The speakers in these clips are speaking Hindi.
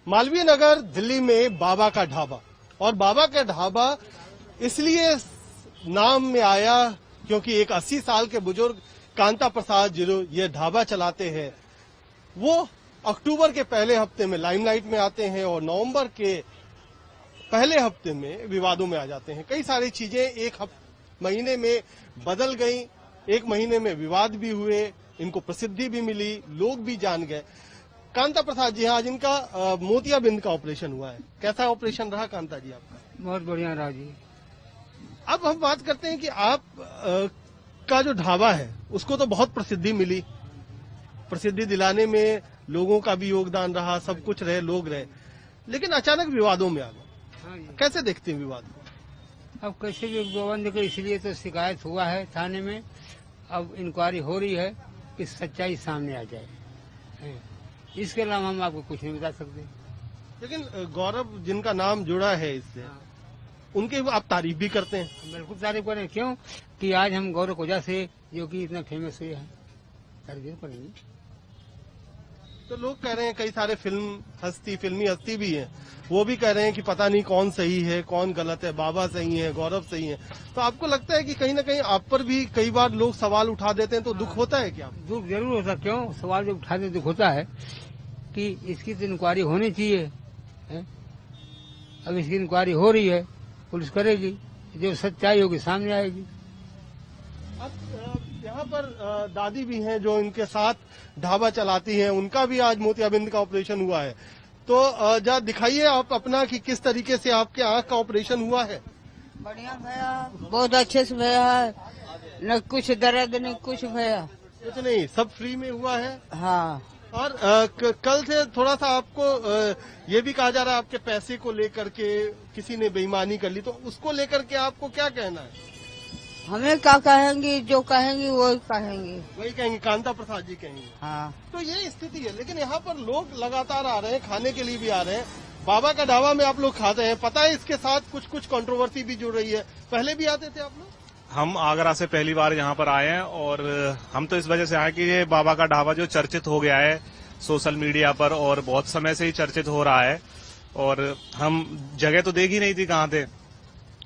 मालवीय नगर दिल्ली में बाबा का ढाबा, और बाबा का ढाबा इसलिए नाम में आया क्योंकि एक 80 साल के बुजुर्ग कांता प्रसाद जो ये ढाबा चलाते हैं, वो अक्टूबर के पहले हफ्ते में लाइमलाइट में आते हैं और नवंबर के पहले हफ्ते में विवादों में आ जाते हैं। कई सारी चीजें एक महीने में बदल गई, एक महीने में विवाद भी हुए, इनको प्रसिद्धि भी मिली, लोग भी जान गए। कांता प्रसाद जी, आज इनका मोतियाबिंद का ऑपरेशन हुआ है, कैसा ऑपरेशन रहा कांता जी आपका? बहुत बढ़िया रहा जी। अब हम बात करते हैं कि आप का जो ढाबा है उसको तो बहुत प्रसिद्धि मिली, प्रसिद्धि दिलाने में लोगों का भी योगदान रहा, सब कुछ रहे, लोग रहे, लेकिन अचानक विवादों में आ गए। हाँ जी। कैसे देखते हैं विवाद को? अब कैसे भी गोविंद को इसलिए तो शिकायत हुआ है थाने में, अब इंक्वायरी हो रही है कि सच्चाई सामने आ जाए, इसके अलावा हम आपको कुछ नहीं बता सकते। लेकिन गौरव जिनका नाम जुड़ा है इससे, उनके आप तारीफ भी करते हैं? बिल्कुल तारीफ करें, क्यों कि आज हम गौरव कोजा से जो कि इतना फेमस हुए हैं, तारीफ करेंगे। तो लोग कह रहे हैं, कई सारे फिल्मी हस्ती भी हैं, वो भी कह रहे हैं कि पता नहीं कौन सही है कौन गलत है, बाबा सही है गौरव सही है। तो आपको लगता है कि कहीं ना कहीं आप पर भी कई बार लोग सवाल उठा देते हैं, तो दुख होता है क्या? दुख जरूर होता, क्यों सवाल जब उठाते दुख होता है कि इसकी तो इंक्वायरी होनी चाहिए है? अब इसकी इंक्वायरी हो रही है, पुलिस करेगी, जो सच्चाई होगी सामने आएगी। अब यहाँ पर दादी भी हैं जो इनके साथ ढाबा चलाती हैं, उनका भी आज मोतियाबिंद का ऑपरेशन हुआ है। तो जरा दिखाइए आप अपना कि किस तरीके से आपके आंख का ऑपरेशन हुआ है। बढ़िया भैया, बहुत अच्छे से भैया, न कुछ दर्द न कुछ भैया, कुछ नहीं, सब फ्री में हुआ है। हाँ। और कल से थोड़ा सा आपको ये भी कहा जा रहा है आपके पैसे को लेकर के किसी ने बेईमानी कर ली, तो उसको लेकर के आपको क्या कहना है? हमें क्या कहेंगे, जो कहेंगे वो कहेंगे, वही कहेंगे, कांता प्रसाद जी कहेंगे। हाँ। तो ये स्थिति है, लेकिन यहाँ पर लोग लगातार आ रहे हैं, खाने के लिए भी आ रहे हैं। बाबा का ढाबा में आप लोग खाते हैं, पता है इसके साथ कुछ कंट्रोवर्सी भी जुड़ रही है। पहले भी आते थे आप लोग? हम आगरा से पहली बार यहाँ पर आए हैं, और हम तो इस वजह से आए कि ये बाबा का ढाबा जो चर्चित हो गया है सोशल मीडिया पर, और बहुत समय से ही चर्चित हो रहा है, और हम जगह तो देख ही नहीं थी कहाँ थे,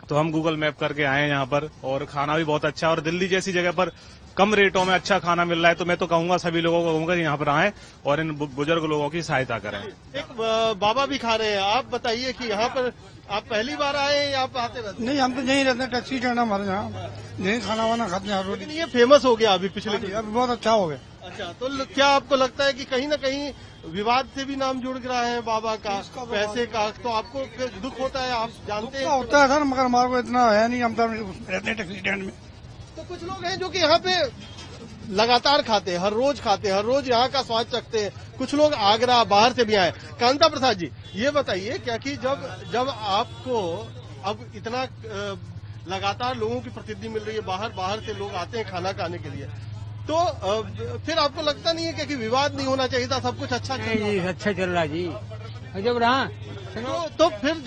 तो हम गूगल मैप करके आए हैं यहाँ पर, और खाना भी बहुत अच्छा, और दिल्ली जैसी जगह पर कम रेटों में अच्छा खाना मिल रहा है। तो मैं तो कहूंगा, सभी लोगों को कहूंगा यहाँ पर आएं और इन बुजुर्ग लोगों की सहायता करें। एक बाबा भी खा रहे हैं, आप बताइए कि यहाँ पर आप पहली बार आए हैं या आप आते रहते? नहीं, हम तो यहीं रहते, टैक्सी स्टैंड हमारे यहाँ, यहीं खाना वाना खाते हैं रोटी। ये फेमस हो गया अभी पिछले कुछ? अभी बहुत अच्छा हो गया। अच्छा, तो क्या आपको लगता है कि कहीं ना कहीं विवाद से भी नाम जुड़ रहा है बाबा का, पैसे का, तो आपको दुख होता है? आप जानते हैं होता है सर, मगर हमारे को इतना है नहीं, हम तो रहते हैं टैक्सी स्टैंड में। तो कुछ लोग हैं जो कि यहाँ पे लगातार खाते हैं, हर रोज खाते हैं, हर रोज यहाँ का स्वाद चखते हैं। कुछ लोग आगरा बाहर से भी आए। कांता प्रसाद जी, ये बताइए क्या कि जब आपको अब इतना लगातार लोगों की प्रसिद्धि मिल रही है, बाहर से लोग आते हैं खाना खाने के लिए, तो फिर आपको लगता नहीं है कि विवाद नहीं होना चाहिए था? सब कुछ अच्छा चल रहा है। अच्छा चल रहा जी, जब रहा तो फिर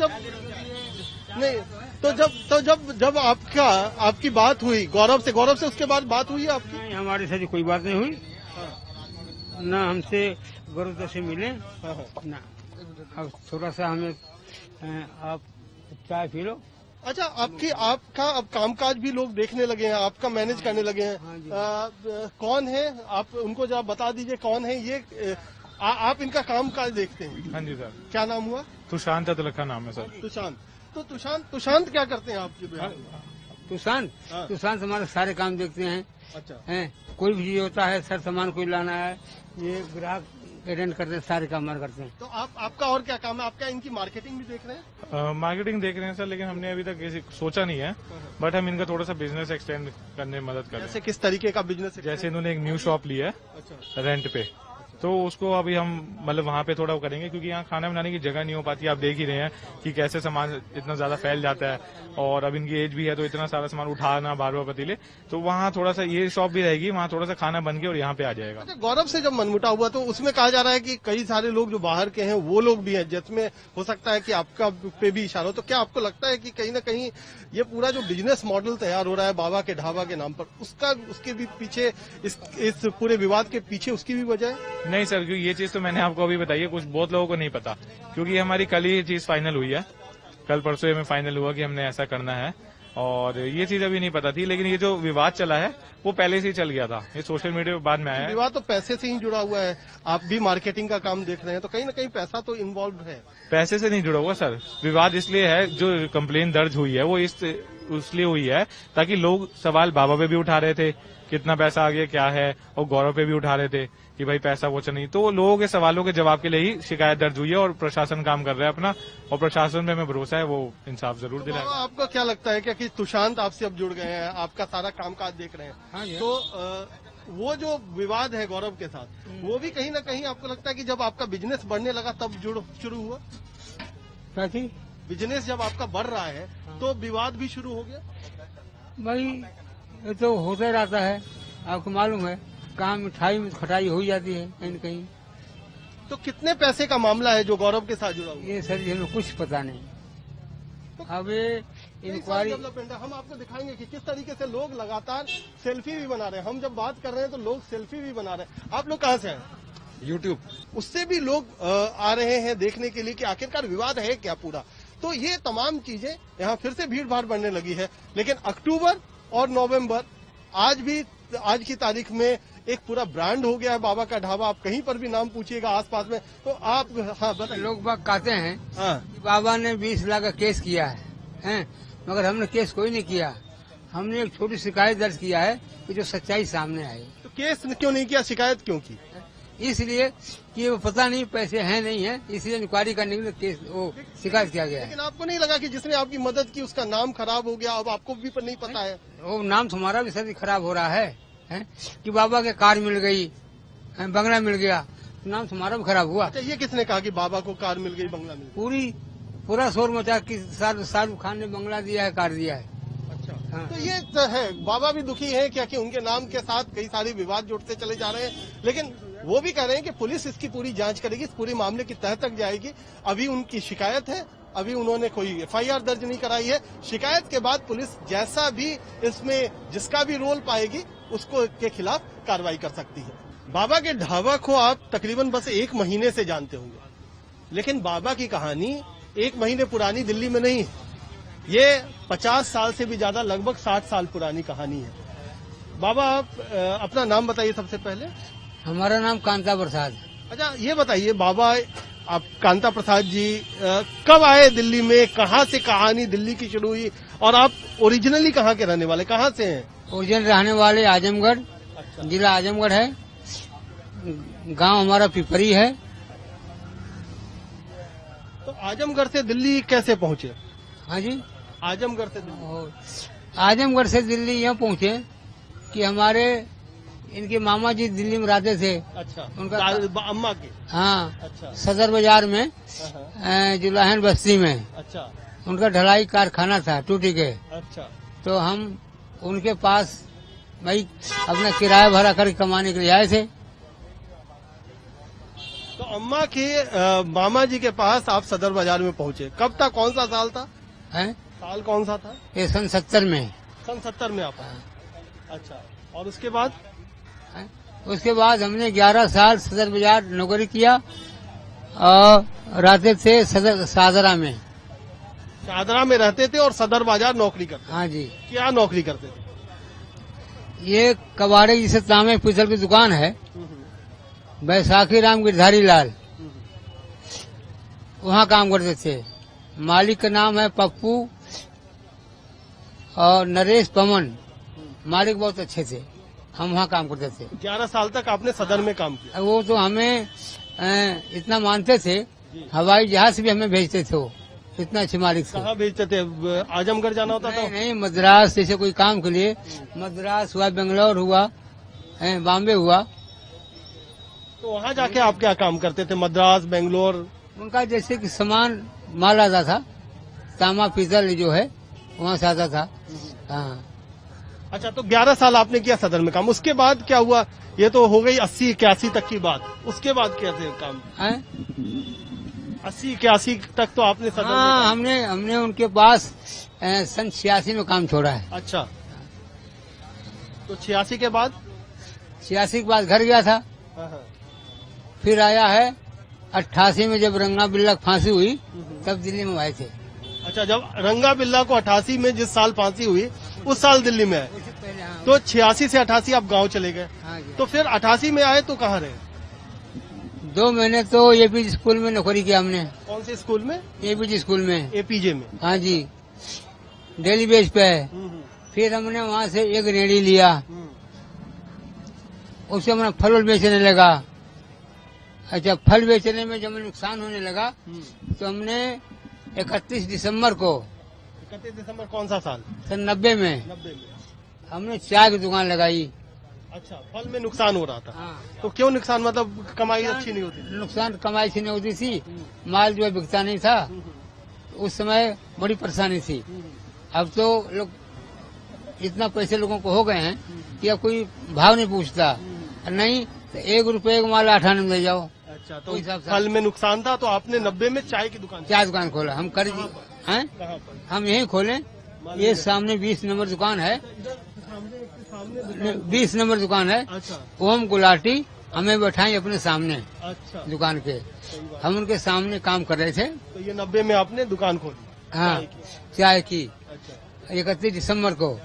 जब आपकी बात हुई गौरव से उसके बाद बात हुई आपकी? नहीं, हमारे साथ कोई बात नहीं हुई। ना हमसे गौरव से मिले ना। अब थोड़ा सा हमें आप चाय पी लो। अच्छा, आपका अब कामकाज भी लोग देखने लगे हैं, आपका मैनेज करने लगे हैं। हाँ कौन है आप, उनको जरा बता दीजिए कौन है ये। आप इनका कामकाज देखते हैं? हाँ जी सर। क्या नाम हुआ? तुशांत अतुल्ला नाम है सर। तुशांत। तो तुशांत क्या करते हैं आपके? तुशांत हमारे सारे काम देखते हैं। अच्छा। हैं, कोई भी चीज होता है, सर सामान कोई लाना है, ये ग्राहक अटेंड करते हैं, सारे काम हमारे करते हैं। तो आपका और क्या काम है? आपका इनकी मार्केटिंग भी देख रहे हैं? मार्केटिंग देख रहे हैं सर, लेकिन हमने अभी तक ऐसी सोचा नहीं है, बट हम इनका थोड़ा सा बिजनेस एक्सटेंड करने में मदद कर रहे हैं। जैसे किस तरीके का बिजनेस? जैसे इन्होंने एक न्यू शॉप लिया है अच्छा, रेंट पे, तो उसको अभी हम मतलब वहाँ पे थोड़ा करेंगे, क्योंकि यहाँ खाना बनाने की जगह नहीं हो पाती। आप देख ही रहे हैं कि कैसे सामान इतना ज्यादा फैल जाता है, और अब इनकी एज भी है, तो इतना सारा सामान उठाना बार बार पतीले, तो वहाँ थोड़ा सा ये शॉप भी रहेगी, वहाँ थोड़ा सा खाना बन के और यहाँ पे आ जाएगा। अच्छा, गौरव से जब मनमुटाव हुआ तो उसमें कहा जा रहा है कि कई सारे लोग जो बाहर के हैं वो लोग भी हैं, जिसमें हो सकता है कि आपका पे भी इशारा हो। तो क्या आपको लगता है कि कहीं ना कहीं ये पूरा जो बिजनेस मॉडल तैयार हो रहा है बाबा के ढाबा के नाम पर, उसके भी पीछे इस पूरे विवाद के पीछे उसकी भी वजह है? नहीं सर, क्योंकि ये चीज तो मैंने आपको अभी बताई है, कुछ बहुत लोगों को नहीं पता, क्योंकि हमारी कल ही ये चीज फाइनल हुई है, कल परसों में फाइनल हुआ कि हमने ऐसा करना है, और ये चीज अभी नहीं पता थी। लेकिन ये जो विवाद चला है वो पहले से ही चल गया था, ये सोशल मीडिया पे बाद में आया है। विवाद तो पैसे से ही जुड़ा हुआ है, आप भी मार्केटिंग का काम देख रहे हैं, तो कहीं ना कहीं पैसा तो इन्वॉल्व है। पैसे से नहीं जुड़ा हुआ सर, विवाद इसलिए है, जो कंप्लेन दर्ज हुई है वो इसलिए हुई है ताकि लोग सवाल बाबा पे भी उठा रहे थे, कितना पैसा आ गया क्या है, और गौरव पे भी उठा रहे थे कि भाई पैसा वो नहीं, तो लोगों के सवालों के जवाब के लिए ही शिकायत दर्ज हुई है, और प्रशासन काम कर रहा है अपना, और प्रशासन पे हमें भरोसा है, वो इंसाफ जरूर दिलाएगा। आपको क्या लगता है कि तुषांत आपसे अब जुड़ गए हैं, आपका सारा कामकाज देख रहे हाँ जी। हैं, तो वो जो विवाद है गौरव के साथ, वो भी कहीं ना कहीं आपको लगता है कि जब आपका बिजनेस बढ़ने लगा तब शुरू हुआ? क्या थी बिजनेस जब आपका बढ़ रहा है तो विवाद भी शुरू हो गया? भाई, ये तो होता रहता है, आपको मालूम है, कहाँ मिठाई में खटाई हो जाती है कहीं न कहीं। तो कितने पैसे का मामला है जो गौरव के साथ जुड़ा हुआ है? ये सर जी हमें कुछ पता नहीं। अब ये इंक्वायरी डेवलपमेंट है, हम आपको दिखाएंगे कि किस तरीके से लोग लगातार सेल्फी भी बना रहे हैं। हम जब बात कर रहे हैं तो लोग सेल्फी भी बना रहे हैं। आप लोग कहाँ से हैं? यूट्यूब। उससे भी लोग आ रहे हैं देखने के लिए कि आखिरकार विवाद है क्या पूरा। तो ये तमाम चीजें यहाँ फिर से भीड़ भाड़ बढ़ने लगी है। लेकिन अक्टूबर और नवंबर आज की तारीख में एक पूरा ब्रांड हो गया है बाबा का ढाबा। आप कहीं पर भी नाम पूछिएगा आसपास में तो आप बताइए। लोग बाग कहते हैं हाँ, कि बाबा ने 20 लाख का केस किया है, मगर हमने केस कोई नहीं किया। हमने एक छोटी शिकायत दर्ज किया है कि जो सच्चाई सामने आई। तो केस क्यों नहीं किया, शिकायत क्यों की? इसलिए कि वो पता नहीं पैसे हैं नहीं है, इसलिए इंक्वायरी करने के लिए केस वो शिकायत किया गया है। लेकिन आपको नहीं लगा कि जिसने आपकी मदद की उसका नाम खराब हो गया? अब आपको भी नहीं पता है। वो नाम तुम्हारा भी सर खराब हो रहा है कि बाबा के कार मिल गई, बंगला मिल गया, नाम तुम्हारा भी खराब हुआ। अच्छा, ये किसने कहा कि बाबा को कार मिल गई, बंगला मिल पूरा शोर मचा कि शाहरुख खान ने बंगला दिया है, कार दिया है। गया? अच्छा, हाँ। तो ये तो है, बाबा भी दुखी है क्या कि उनके नाम के साथ कई सारे विवाद जुड़ते चले जा रहे हैं। लेकिन वो भी कह रहे हैं कि पुलिस इसकी पूरी जांच करेगी, इस पूरे मामले की तह तक जाएगी। अभी उनकी शिकायत है, अभी उन्होंने कोई एफआईआर दर्ज नहीं कराई है। शिकायत के बाद पुलिस जैसा भी इसमें जिसका भी रोल पाएगी उसको के खिलाफ कार्रवाई कर सकती है। बाबा के ढाबा को आप तकरीबन बस 1 महीने से जानते होंगे, लेकिन बाबा की कहानी 1 महीने पुरानी दिल्ली में नहीं है। ये 50 साल से भी ज्यादा, लगभग 60 साल पुरानी कहानी है। बाबा, आप अपना नाम बताइए सबसे पहले। हमारा नाम कांता प्रसाद। अच्छा, ये बताइए बाबा, आप कांता प्रसाद जी कब आए दिल्ली में, कहाँ से कहानी दिल्ली की शुरू हुई, और आप ओरिजिनली कहाँ के रहने वाले, कहाँ से हैं? ओरिजिनल रहने वाले आजमगढ़, अच्छा, जिला आजमगढ़ है, गांव हमारा पिपरी है। तो आजमगढ़ से दिल्ली कैसे पहुँचे? हाँ जी, आजमगढ़ से दिल्ली? और आजमगढ़ से दिल्ली यहाँ पहुँचे कि हमारे इनके मामा जी दिल्ली में रहते थे। अच्छा, उनका- अम्मा के? हाँ, अच्छा, सदर बाजार में, हाँ, जुलाहन बस्ती में अच्छा, उनका ढलाई कारखाना था टूटी के। अच्छा, तो हम उनके पास भाई अपना किराया भरा करके कमाने के लिए आए थे। तो अम्मा के मामा जी के पास आप सदर बाजार में पहुँचे, कब था, कौन सा साल था? हैं? साल कौन सा था? ये सन 70 में। सन 70 में आप आए। अच्छा, और उसके बाद? हैं? उसके बाद हमने 11 साल सदर बाजार नौकरी किया और रहते थे सदर सादरा में। शादरा में रहते थे और सदर बाजार नौकरी करते हाँ जी, थे। क्या नौकरी करते थे? ये कबाड़े जिसे तांबे पीतल की दुकान है, बैसाखी राम गिरधारी लाल, वहाँ काम करते थे। मालिक का नाम है पप्पू और नरेश पमन, मालिक बहुत अच्छे थे। हम वहाँ काम करते थे। 11 साल तक आपने सदर में काम किया? वो तो हमें इतना मानते थे, हवाई जहाज से भी हमें भेजते थे। वो इतना अच्छे मालिक थे। कहाँ भेजते थे? आजमगढ़ जाना होता था? नहीं, मद्रास जैसे कोई काम के लिए, मद्रास हुआ, बेंगलोर हुआ, बॉम्बे हुआ। तो वहाँ जाके आप क्या काम करते थे? मद्रास, बेंगलोर? उनका जैसे कि सामान माल आता था, तांबा पीतल जो है वहाँ से आता था। हाँ। अच्छा, तो 11 साल आपने किया सदर में काम, उसके बाद क्या हुआ? ये तो हो गई 80-81 तक की बात। उसके बाद कैसे काम? 80-81 तक तो आपने सदर में हाँ, काम। हमने उनके पास सन 86 में काम छोड़ा है। अच्छा, तो 86 के बाद? 86 के बाद घर गया था। हाँ, हाँ। फिर आया है 88 में जब रंगा बिल्ला की फांसी हुई तब दिल्ली में आए थे। अच्छा, जब रंगा बिल्ला को 88 में जिस साल फांसी हुई उस साल दिल्ली में आए, उससे पहले हाँ, तो 86 से 88 आप गांव चले गए। हाँ जी। तो फिर 88 में आए तो कहाँ रहे? 2 महीने तो एपीजी स्कूल में नौकरी किया हमने, कौन से स्कूल में? एपीजी स्कूल में। एपीजे में। हाँ जी, डेली बेस पे है। फिर हमने वहाँ से एक रेडी लिया, उससे हमने फल बेचने लगा। अच्छा, फल बेचने में जब नुकसान होने लगा तो हमने 31 दिसंबर को 31 दिसंबर कौन सा साल? सन 90 में 90 में। हमने चाय की दुकान लगाई। अच्छा, फल में नुकसान हो रहा था। हाँ, तो क्यों नुकसान, मतलब कमाई अच्छी नहीं होती? नुकसान कमाई से नहीं होती थी, माल जो है बिकता नहीं था। उस समय बड़ी परेशानी थी। अब तो लोग इतना पैसे लोगों को हो गए हैं कि अब कोई भाव नहीं पूछता। नहीं तो 1 रुपये का माल 8 आने में ले जाओ। अच्छा, तो उस हिसाब से फल में नुकसान था तो आपने 90 में चाय की दुकान चाय दुकान खोला। हम कर हैं, कहाँ पर? हम यहीं खोले। ये सामने 20 नंबर दुकान है, 20 नंबर दुकान है। अच्छा ओम गुलाटी हमें बैठाई अपने सामने अच्छा, दुकान के। हम उनके सामने काम कर रहे थे। तो ये 90 में आपने दुकान खोली? हाँ, चाय की। चाय की। अच्छा, 31 दिसंबर को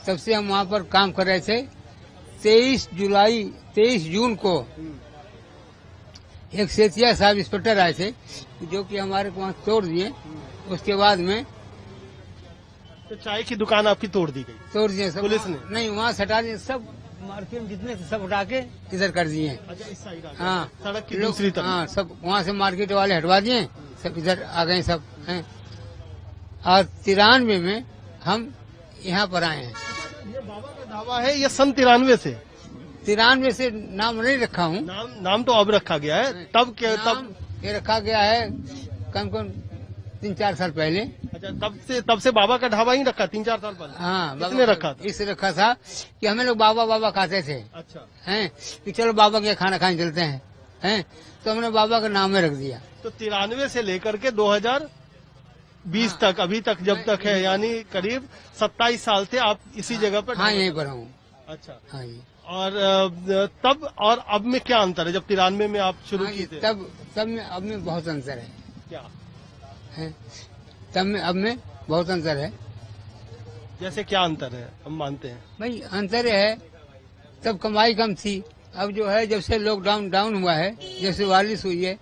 तब से हम वहाँ पर काम कर रहे थे। 23 जून को एक सेतिया साहब इंस्पेक्टर आए थे जो कि हमारे को वहाँ तोड़ दिए। उसके बाद में तो चाय की दुकान आपकी तोड़ दी गई? तोड़ दिए सब। पुलिस ने? नहीं, वहाँ से हटा दिए सब। मार्केट में जितने थे सब हटा के इधर कर दिए। अच्छा, इस साइड आ गए। हाँ, सड़क की लोग- दूसरी तरफ। हाँ, सब वहाँ से मार्केट वाले हटवा दिए, सब इधर आ गए सब हैं। और 93 में हम यहाँ पर आए हैं। ये बाबा का ढाबा है, ये सन 93 से? 93 से नाम नहीं रखा हूँ। नाम तो अब रखा गया है, तब के नाम तब? ये रखा गया है कम 3-4 साल पहले। अच्छा, तब से बाबा का ढाबा ही रखा 3-4 साल पहले? हाँ, किसने रखा था? इससे रखा था कि हमें लोग बाबा बाबा खाते थे, अच्छा, हैं कि चलो बाबा के खाना खाने चलते हैं, हैं तो हमने बाबा का नाम में रख दिया। तो 93 से लेकर के 2020 तक, अभी तक जब तक है, यानी करीब 27 साल से आप इसी जगह पर? हाँ, यहीं पर हूँ। अच्छा, हाँ जी। और तब और अब में क्या अंतर है? जब 93 में आप शुरू हाँ जी, किए थे, तब में अब में बहुत अंतर है। क्या? हैं? तब में अब में बहुत अंतर है। जैसे क्या अंतर है, हम मानते हैं? भाई अंतर है, तब कमाई कम थी। अब जो है जब से लॉकडाउन डाउन हुआ है, जब से बारिश हुई है,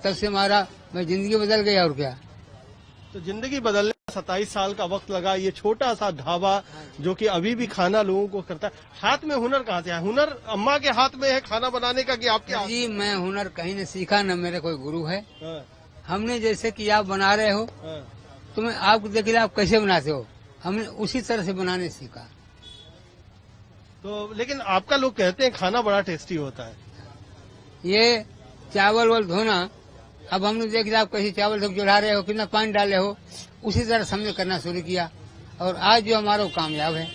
तब से हमारा जिंदगी बदल गई। और क्या? तो जिंदगी बदलने 27 साल का वक्त लगा। ये छोटा सा ढाबा जो कि अभी भी खाना लोगों को करता है। हाथ में हुनर कहाँ से है? हुनर अम्मा के हाथ में है खाना बनाने का कि आपके हाथ? जी, मैं हुनर कहीं न सीखा, न मेरा कोई गुरु है। हाँ, हमने जैसे कि आप बना रहे हो हाँ। तो मैं आपको देख लिया आप कैसे बनाते हो, हमने उसी तरह से बनाने सीखा। तो लेकिन आपका लोग कहते हैं खाना बड़ा टेस्टी होता है। ये चावल वाल धोना, अब हमने देख लिया आप कैसे चावल धो चढ़ा रहे हो, कितना पानी डाले हो, उसी तरह से हमने करना शुरू किया और आज जो हमारा वो कामयाब है।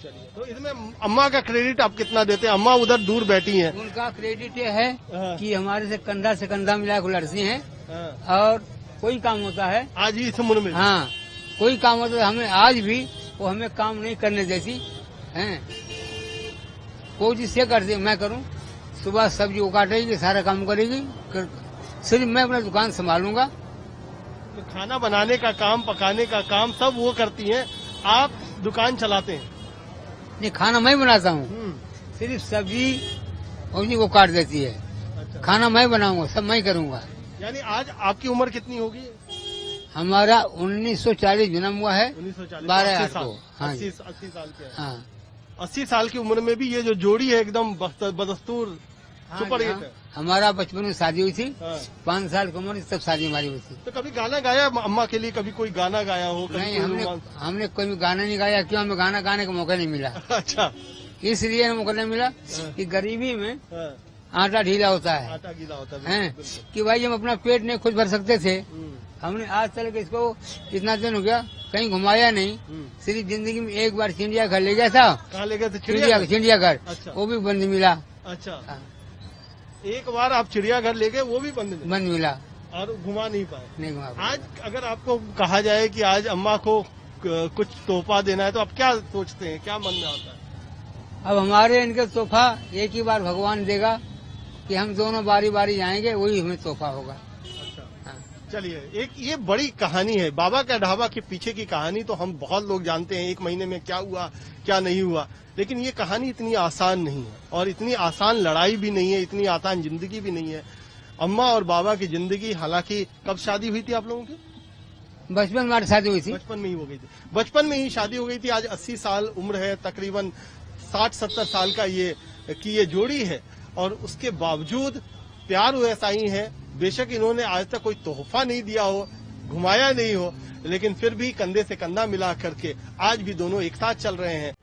चलिए, तो इसमें अम्मा का क्रेडिट आप कितना देते हैं? अम्मा उधर दूर बैठी हैं। उनका क्रेडिट ये है हाँ। कि हमारे से कंधा मिला के लड़ती हैं हाँ। और कोई काम होता है, आज भी इस उम्र में? हाँ कोई काम होता है, हमें आज भी वो हमें काम नहीं करने देती हैं। कोई चीज से करती मैं करूँ, सुबह सब्जी वो काटेगी, सारा काम करेगी, सिर्फ मैं अपना दुकान संभालूंगा। तो खाना बनाने का काम, पकाने का काम सब वो करती हैं, आप दुकान चलाते हैं? नहीं, खाना मैं बनाता हूँ, सिर्फ सब्जी और वो काट देती है। अच्छा, खाना मैं बनाऊंगा, सब मैं करूंगा। यानी आज आपकी उम्र कितनी होगी? हमारा 1940 जन्म हुआ है, 1940, 12 80 को। साल। हाँ जी। 80 साल के हैं। हाँ 80 साल की उम्र में भी ये जो जोड़ी है एकदम बदस्तूर, सुपर हिट है। हमारा बचपन में शादी हुई थी, हाँ। 5 साल की उम्र में तब शादी हमारी हुई थी। तो कभी गाना गाया अम्मा के लिए? कभी कोई गाना गाया हो? कभी नहीं, कोई हमने रोमांस? हमने कोई गाना नहीं गाया। क्यों? हमें गाना गाने का मौका नहीं मिला। अच्छा, इसलिए मौका नहीं मिला हाँ। कि गरीबी में हाँ, आटा ढीला होता है, आटा गीला होता है, हैं बिल्कुल। कि भाई हम अपना पेट नहीं खुद भर सकते थे। हम्म, हमने आज तक इसको इतना दिन हो गया कहीं घुमाया नहीं, हम्म। सिर्फ जिंदगी में एक बार चिड़ियाघर ले गया था। कहाँ ले गए थे? चिड़ियाघर अच्छा। वो भी बंद मिला। अच्छा, हाँ, एक बार आप चिड़ियाघर ले गए, वो भी बंद मिला बंद मिला, और घुमा नहीं पाए। नहीं घुमा पाया। आज अगर आपको कहा जाए कि आज अम्मा को कुछ तोहफा देना है तो आप क्या सोचते हैं, क्या मन में आता है? अब हमारे इनके तोहफा एक ही बार भगवान देगा, कि हम दोनों बारी बारी जाएंगे, वही हमें तोहफा होगा। चलिए, एक ये बड़ी कहानी है बाबा का ढाबा के पीछे की कहानी। तो हम बहुत लोग जानते हैं एक महीने में क्या हुआ क्या नहीं हुआ, लेकिन ये कहानी इतनी आसान नहीं है और इतनी आसान लड़ाई भी नहीं है, इतनी आसान जिंदगी भी नहीं है। अम्मा और बाबा की जिंदगी, हालांकि कब शादी हुई थी आप लोगों की? बचपन में हमारी शादी हुई थी। बचपन में ही हो गई थी, बचपन में ही शादी हो गई थी। आज 80 साल उम्र है, तकरीबन 60-70 साल का ये जोड़ी है और उसके बावजूद प्यार वैसा ही है। बेशक इन्होंने आज तक कोई तोहफा नहीं दिया हो, घुमाया नहीं हो, लेकिन फिर भी कंधे से कंधा मिला करके आज भी दोनों एक साथ चल रहे हैं।